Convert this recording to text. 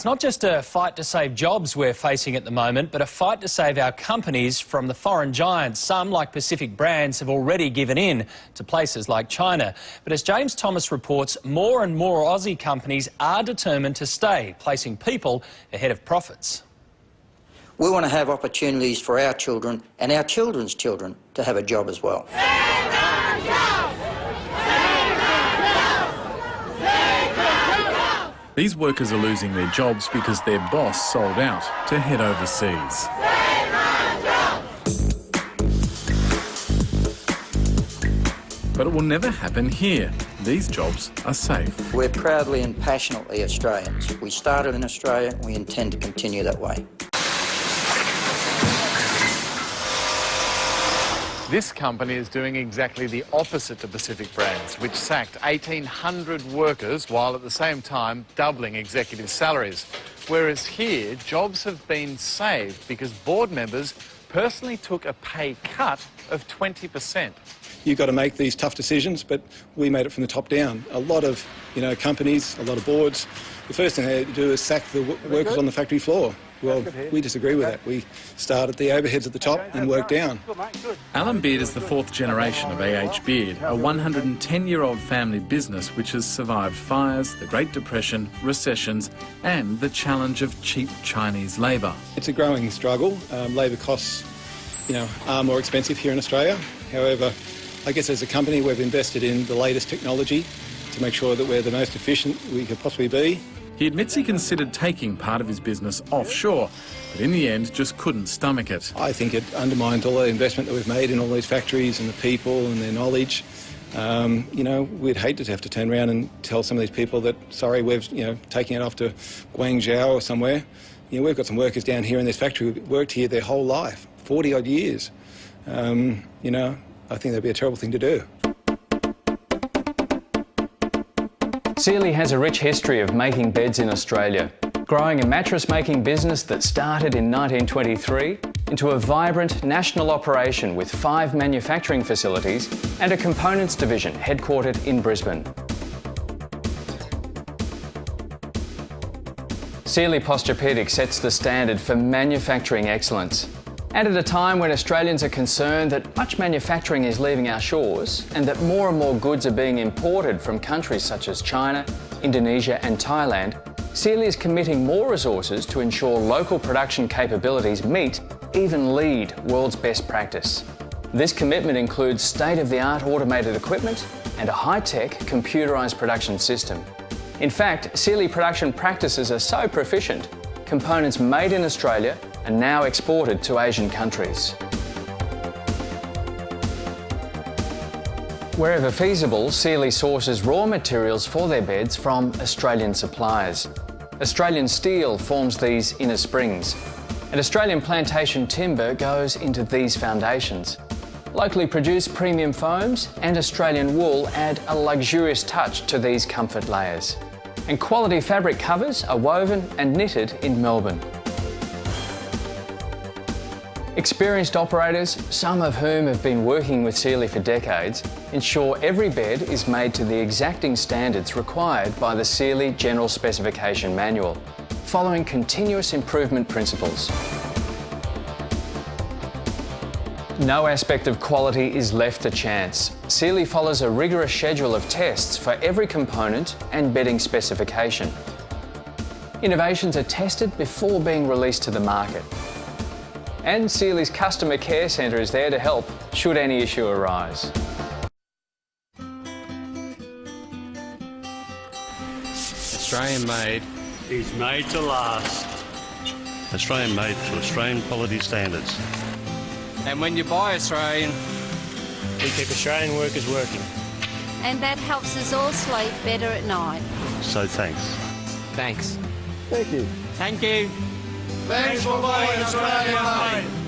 It's not just a fight to save jobs we're facing at the moment, but a fight to save our companies from the foreign giants. Some, like Pacific Brands, have already given in to places like China. But as James Thomas reports, more and more Aussie companies are determined to stay, placing people ahead of profits. We want to have opportunities for our children and our children's children to have a job as well. These workers are losing their jobs because their boss sold out to head overseas. But it will never happen here. These jobs are safe. We're proudly and passionately Australians. We started in Australia and we intend to continue that way. This company is doing exactly the opposite to Pacific Brands, which sacked 1,800 workers while at the same time doubling executive salaries. Whereas here, jobs have been saved because board members personally took a pay cut of 20%. You've got to make these tough decisions, but we made it from the top down. A lot of, companies, a lot of boards, the first thing they do is sack the workers on the factory floor. Well, we disagree with that. We start at the overheads at the top and work down. Alan Beard is the fourth generation of A.H. Beard, a 110-year-old family business which has survived fires, the Great Depression, recessions and the challenge of cheap Chinese labour. It's a growing struggle. Labour costs, are more expensive here in Australia. However, I guess as a company we've invested in the latest technology to make sure that we're the most efficient we could possibly be. He admits he considered taking part of his business offshore, but in the end just couldn't stomach it. I think it undermines all the investment that we've made in all these factories and the people and their knowledge. We'd hate to have to turn around and tell some of these people that, sorry, we've, taking it off to Guangzhou or somewhere. We've got some workers down here in this factory who've worked here their whole life, 40-odd years. I think that'd be a terrible thing to do. Sealy has a rich history of making beds in Australia, growing a mattress-making business that started in 1923 into a vibrant national operation with 5 manufacturing facilities and a components division headquartered in Brisbane. Sealy Posturepedic sets the standard for manufacturing excellence. And at a time when Australians are concerned that much manufacturing is leaving our shores and that more and more goods are being imported from countries such as China, Indonesia and Thailand, Sealy is committing more resources to ensure local production capabilities meet, even lead, world's best practice. This commitment includes state-of-the-art automated equipment and a high-tech computerised production system. In fact, Sealy production practices are so proficient, components made in Australia are now exported to Asian countries. Wherever feasible, Sealy sources raw materials for their beds from Australian suppliers. Australian steel forms these inner springs, and Australian plantation timber goes into these foundations. Locally produced premium foams and Australian wool add a luxurious touch to these comfort layers. And quality fabric covers are woven and knitted in Melbourne. Experienced operators, some of whom have been working with Sealy for decades, ensure every bed is made to the exacting standards required by the Sealy General Specification Manual, following continuous improvement principles. No aspect of quality is left to chance. Sealy follows a rigorous schedule of tests for every component and bedding specification. Innovations are tested before being released to the market. And Sealy's Customer Care Centre is there to help should any issue arise. Australian made is made to last. Australian made to Australian quality standards. And when you buy Australian, we keep Australian workers working. And that helps us all sleep better at night. So thanks. Thanks. Thank you. Thank you. Thanks for buying Australian made.